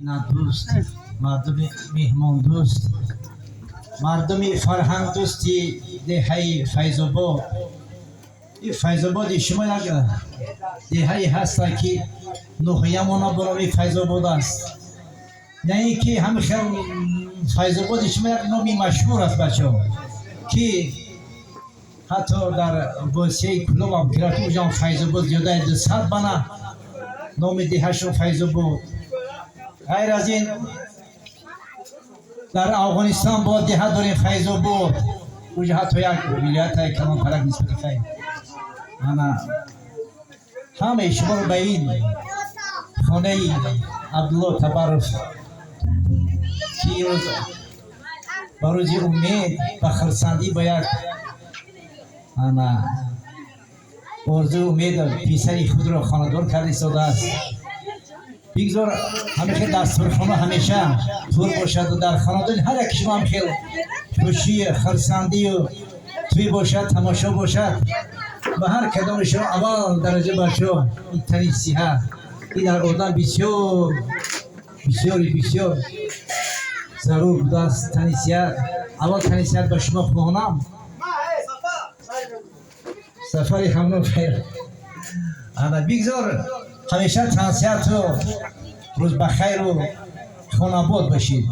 نه دوست مردمی مهمان دوست مردمی فرهنگ دوستی دهه فیض‌آباد. این فیض‌آباد شما یک دهه هست که نوحیه‌مان برای فیض‌آباد است. نه اینکه همه خیلی فیض‌آباد شما یک نامی مشهور است بچه‌ها که حتی در واسه کلوب هم کراتو جان فیض‌آباد زیاده 200 بنا نام دهه‌شون فیض‌آباد. غیر از این در افغانستان با دهه داریم فیض‌آباد اونجا حتی یک ولایت کلان پرک نسبت خیلی انا همه شما رو به این خانه عبدالله تبرف که این روز با روز امید و خرسندی با یک آرزو امید پیسری خود را خاندار کرده ایستاده است. بگذار همیشه دستورخانه همیشه پر باشد و در خاندان هر یک شما هم خیلی خوشی خرسندی و توی باشد تماشا باشد و هر کدام شما اول درجه بچه این تنی صحت این در آدم بسیار بسیار ضرور بوده است. تنی صحت اول تنی صحت به شما پناهنم سفری همون خیر انا بگذار همیشه تنی صحت و روز بخیر و خانه آباد باشید.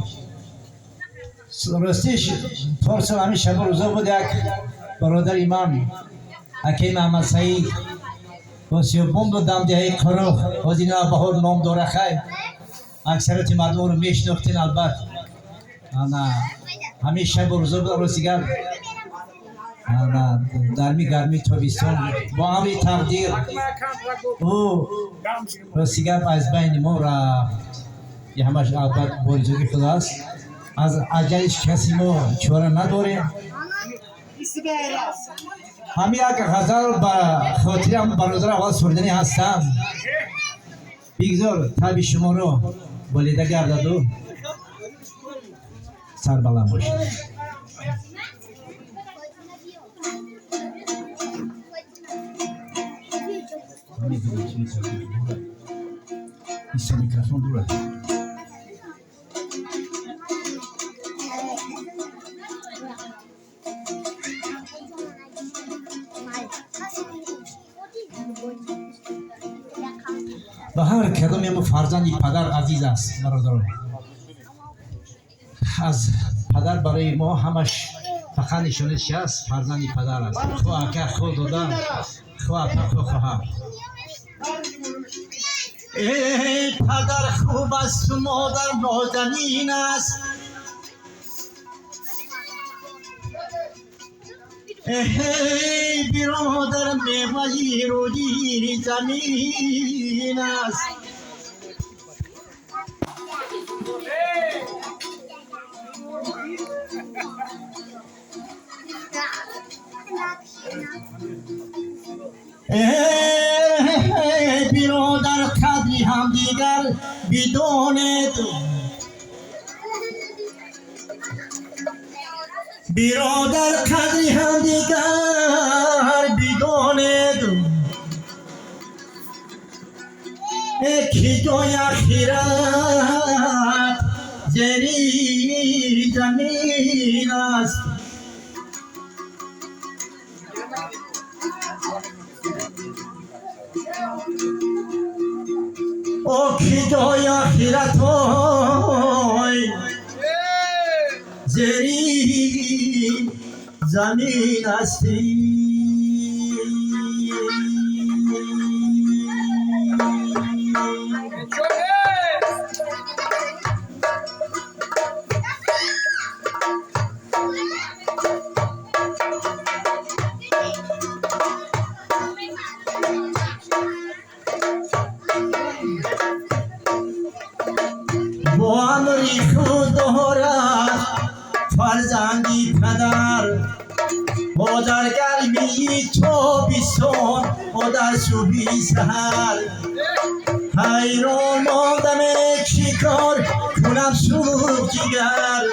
راستیش پارسال همین شب روزا بود یک برادر من حکیم احمد سعید واسیابون بود دم دهه کروخ وزینا بهار نام داره خیر اکثرت مردم رو میشناختین. البته همین شب روزا بود روزیگر درمی گرمی تابستان با امری تقدیر او روزیگر از بین ما رفت. یه همش البته بارزوی خداست از عجلش کسی ما چاره نداریم. همین یک غزل با خاطر هم برادر اول سردنی هستم. بگذار طبع شما رو بلیده گردد و سر بلند باشید. ایسا میکرافون دوره و هر کدام ما فرزند پدر عزیز است برادران. از پدر برای ما همش فقط نشانش است فرزند پدر است. خواه اکه خواه دادن خواه اپا خواه خواه ای پدر خوب است و مادر نازنین است. ای برادر میوه‌ی روی زمین است. ای برادر قدری هم دیگر بدانید. برادر قدری هم دیگر بدانید که جای آخرت زیر زمین است. او که جای آخرت زیر زمین استی. با امری خود دارد فرزندی پدر با در گرمی تابستان و در صبح سحر حیران ماندم چی کار کنم صبح جگر.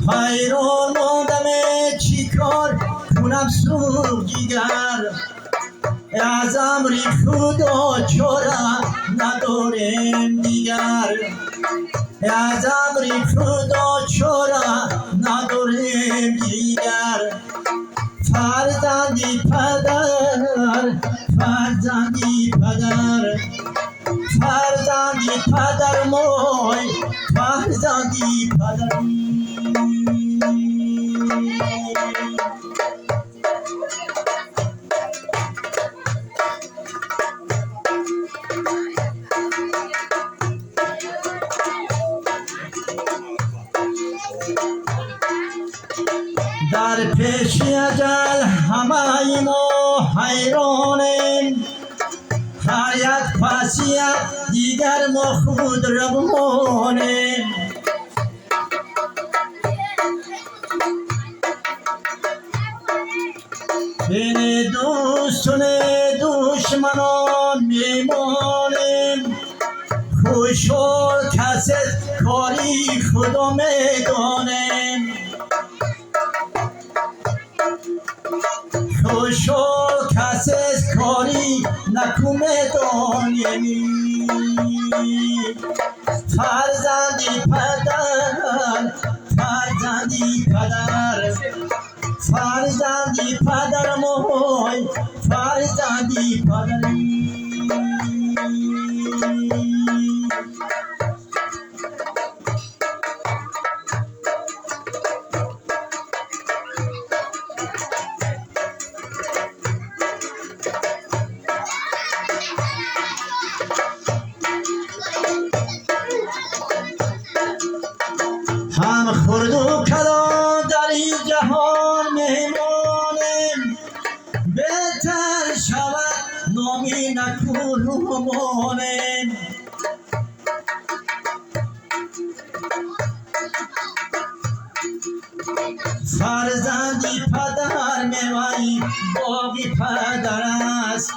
حیران ماندم چی کار کنم صبح جگر. از امر خدا چاره نداریم دیگر از امری خدا چاره نداریم دیگر فرزندی پدر فرزندی پدر فرزندی پدر موی فرزندی پدر در پیش اجل همه ما حیرانیم هر یک پسیه دیگر ما خود روانیم بین دوستان دشمنان میمانیم خوشحال کسی کاری خدا میدانیم خوشحال کسی کاری نکنه دانیم فرزندی پدر فرزندی پدر فرزندی پدر موی فرزندی پدری هم خرد و کلا در این جهان میمانیم بهتر شود نامی نکوهانیم فرزندی پدر میوای باقی پدر است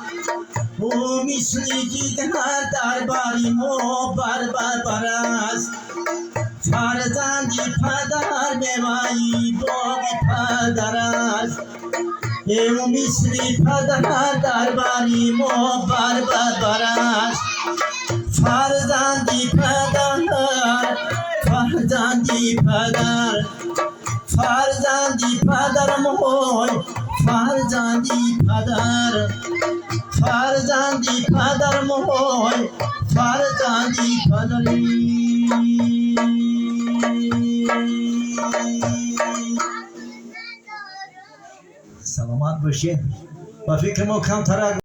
او مثلی دیگر در باری ما بر است فرزندی پدر میوای باقی پدر است او مثلی پدر در باری ما بر است فرزندی پدر فرزندی پدر فرزندی پدر موی فرزندی پدر فرزندی پدر موی فرزندی پدری سلامت باشین و فکر ما کمتر